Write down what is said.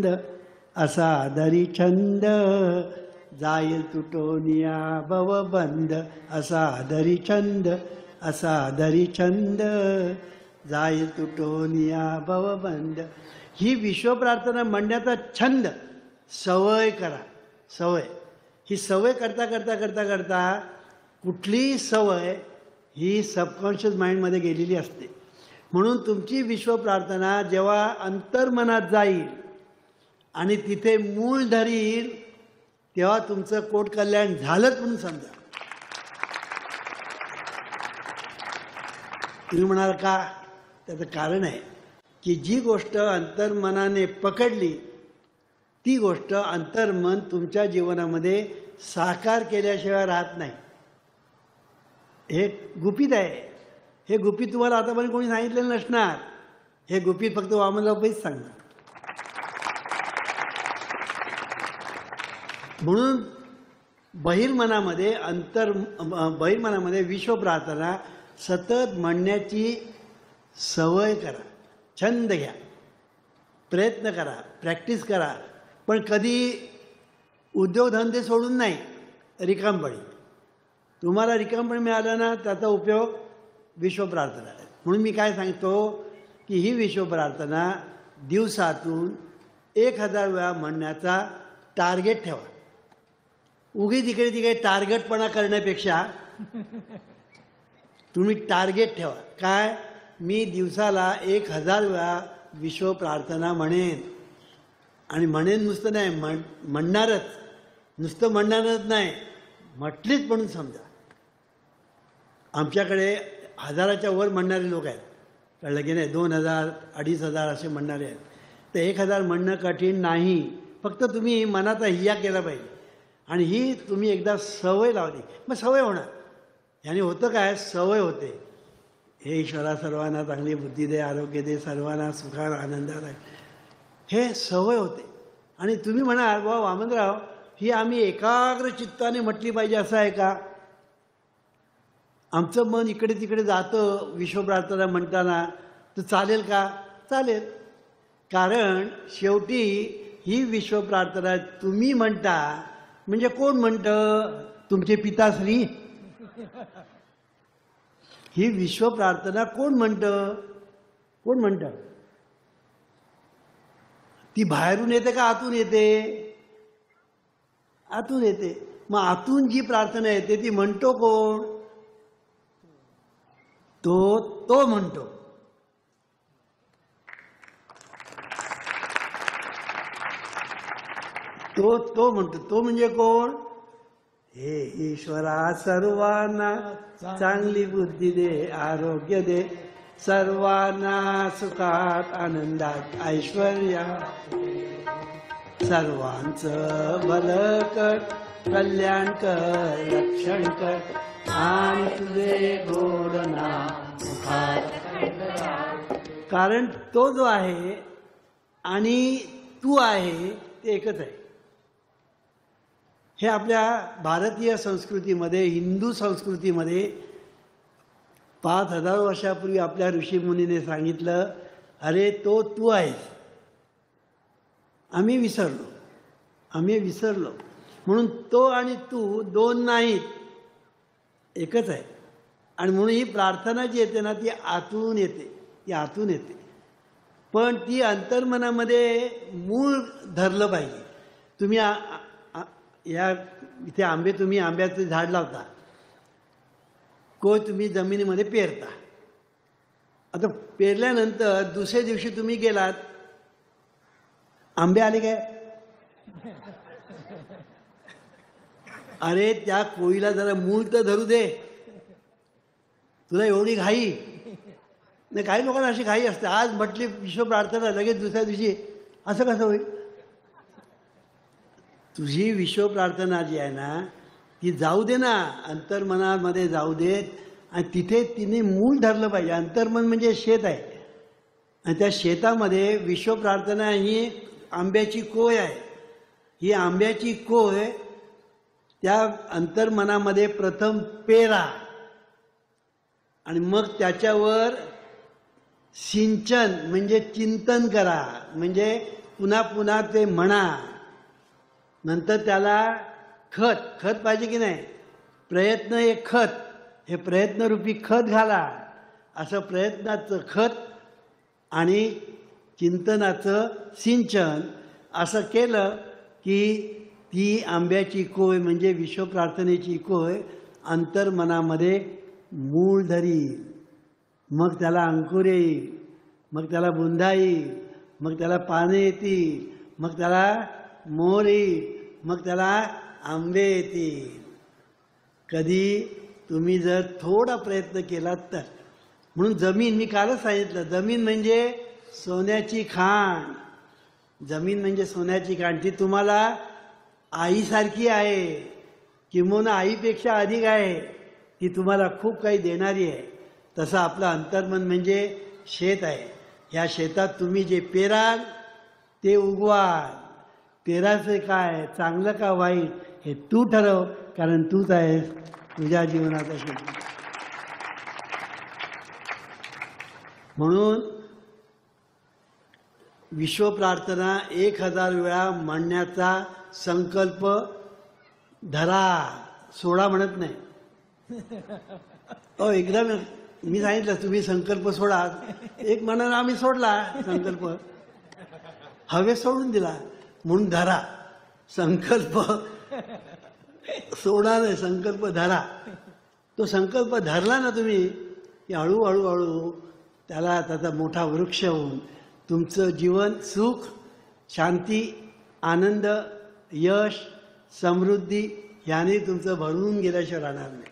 छंद असा दरी छंद जाईल तुटोनिया भवबंध असा दरी छंद असा दरी छंद जाईल तुटोनिया भवबंध. ही विश्वप्रार्थना म्हणण्याचा छंद सवय करा. सवय ही सवय करता करता करता करता कुठलीही सवय ही सबकॉन्शियस माइंडमध्ये गेलेली असते. म्हणून तुमची विश्वप्रार्थना जेव्हा अंतर्मनात जाईल आणि तिथे मूळ धरील तेव्हा तुमचं कोट कल्याण झालंच म्हणून समजा. तुम्ही म्हणाल का? त्याचं कारण आहे की जी गोष्ट अंतर्मनाने पकडली ती गोष्ट अंतर्मन तुमच्या जीवनामध्ये साकार केल्याशिवाय राहत नाही. हे गुपित आहे. हे गुपित तुम्हाला आतापर्यंत कोणी सांगितलेलं नसणार. हे गुपित फक्त वामनरावच सांगणार. म्हणून बहिर्मनामध्ये बहिर्मनामध्ये विश्वप्रार्थना सतत म्हणण्याची सवय करा. छंद घ्या. प्रयत्न करा. प्रॅक्टिस करा. पण कधी उद्योगधंदे सोडून नाही. रिकामपणी तुम्हाला रिकामपणी मिळालं ना त्याचा उपयोग विश्वप्रार्थना आहे. म्हणून मी काय सांगतो की ही विश्वप्रार्थना दिवसातून 1000 वेळा म्हणण्याचा टार्गेट ठेवा. उगीच तिकडे तिकडे टार्गेटपणा करण्यापेक्षा तुम्ही टार्गेट ठेवा. काय? मी दिवसाला 1000 वेळा विश्वप्रार्थना म्हणेन. आणि म्हणेन नुसतं नाही, म्हणणारच. नुसतं म्हणणारच नाही, म्हटलीच म्हणून समजा. आमच्याकडे 1000च्या वर म्हणणारे लोक आहेत. कळलं की नाही? 2000, 2500 असे म्हणणारे आहेत. तर 1000 म्हणणं कठीण नाही. फक्त तुम्ही मनाचा हिया केला पाहिजे. आणि ही तुम्ही एकदा सवय लावली मग सवय होणार. याने होतं काय? सवय होते. हे ईश्वरा सर्वांना चांगली बुद्धी दे, आरोग्य दे, सर्वांना सुखात आनंदात आहे. हे सवय होते. आणि तुम्ही म्हणाल बाबा वामनराव ही आम्ही एकाग्र चित्ताने म्हटली पाहिजे असं आहे का? आमचं मन इकडे तिकडे जातं विश्वप्रार्थना म्हणताना, तर चालेल का? चालेल. कारण शेवटी ही विश्वप्रार्थना तुम्ही म्हणता म्हणजे कोण म्हणतं? तुमचे पिताश्री. ही विश्वप्रार्थना कोण म्हणतं? कोण म्हणतं? ती बाहेरून येते का आतून येते? आतून येते. मग आतून जी प्रार्थना येते ती म्हणतो कोण? तो म्हणतो. तो म्हणतो. तो म्हणजे कोण? हे ईश्वरा सर्वांना चांगली बुद्धी दे, आरोग्य दे, सर्वांना सुखात आनंदात ऐश्वर्या, सर्वांचं भलं कर, कल्याण कर, रक्षण कर, आणि तुझे गोड नाम सुखात. कारण तो जो आहे आणि तू आहे ते एकच आहे. हे आपल्या भारतीय संस्कृतीमध्ये, हिंदू संस्कृतीमध्ये 5000 वर्षापूर्वी आपल्या ऋषीमुनीने सांगितलं, अरे तो तू आहेस. आम्ही विसरलो. म्हणून तो आणि तू दोन नाहीत, एकच आहे. आणि म्हणून ही प्रार्थना जी येते ना ती आतून येते. पण ती अंतर्मनामध्ये मूळ धरलं पाहिजे. तुम्ही या इथे आंब्याचं झाड लावता, कोय तुम्ही जमिनीमध्ये पेरता. आता पेरल्यानंतर दुसऱ्या दिवशी तुम्ही गेलात, आंबे आले काय? अरे त्या कोळीला जरा मूळ तर धरू दे. तुला एवढी घाई नाही. काही लोकांना अशी घाई असते. आज म्हटली विश्वप्रार्थना, लगेच दुसऱ्या दिवशी. असं कसं होईल? तुझी विश्वप्रार्थना जी आहे ना ती जाऊ दे ना, अंतर्मनामध्ये जाऊ देत. आणि तिथे तिने मूळ धरलं पाहिजे. अंतर्मन म्हणजे शेत आहे. आणि त्या शेतामध्ये विश्वप्रार्थना ही आंब्याची कोय आहे. ही आंब्याची कोय त्या अंतर्मनामध्ये प्रथम पेरा आणि मग त्याच्यावर सिंचन म्हणजे चिंतन करा. म्हणजे पुन्हा पुन्हा ते म्हणा. नंतर त्याला खत पाहिजे की नाही. प्रयत्न हे खत, हे प्रयत्नरूपी खत घाला. असं प्रयत्नाचं खत आणि चिंतनाचं सिंचन असं केलं की ती आंब्याची कोय म्हणजे विश्वप्रार्थनेची कोय अंतर्मनामध्ये मूळ धरी. मग त्याला अंकुर येईल, मग त्याला बुंधा येईल, मग त्याला पाने येतील, मग त्याला मोर येईल, मग त्याला आंबे येतील. कधी तुम्ही जर थोडा प्रयत्न केलात तर. म्हणून जमीन, मी कालच सांगितलं, जमीन म्हणजे सोन्याची खाण. जमीन म्हणजे सोन्याची खाण. ती तुम्हाला आईसारखी आहे, किंबहुना आईपेक्षा अधिक आहे. ती तुम्हाला खूप काही देणारी आहे. तसं आपलं अंतर्मन म्हणजे शेत आहे. या शेतात तुम्ही जे पेराल ते उगवाल. पेराचं काय, चांगलं का वाईट, हे तू ठरव, कारण तूच आहेस तुझ्या जीवनाचा शेत. म्हणून विश्वप्रार्थना 1000 वेळा म्हणण्याचा संकल्प धरा. सोडा म्हणत नाही. एकदा मी सांगितलं तुम्ही संकल्प सोडा. एक मनानं आम्ही सोडला संकल्प, हवे सोडून दिला. म्हणून धरा संकल्प, सोडा नाही, संकल्प धरा. तो संकल्प धरला ना तुम्ही की हळूहळू त्याचा मोठा वृक्ष होऊन तुमचं जीवन सुख, शांती, आनंद, यश, समृद्धी याने तुमचं भरून गेल्याशिवाय राहणार नाही.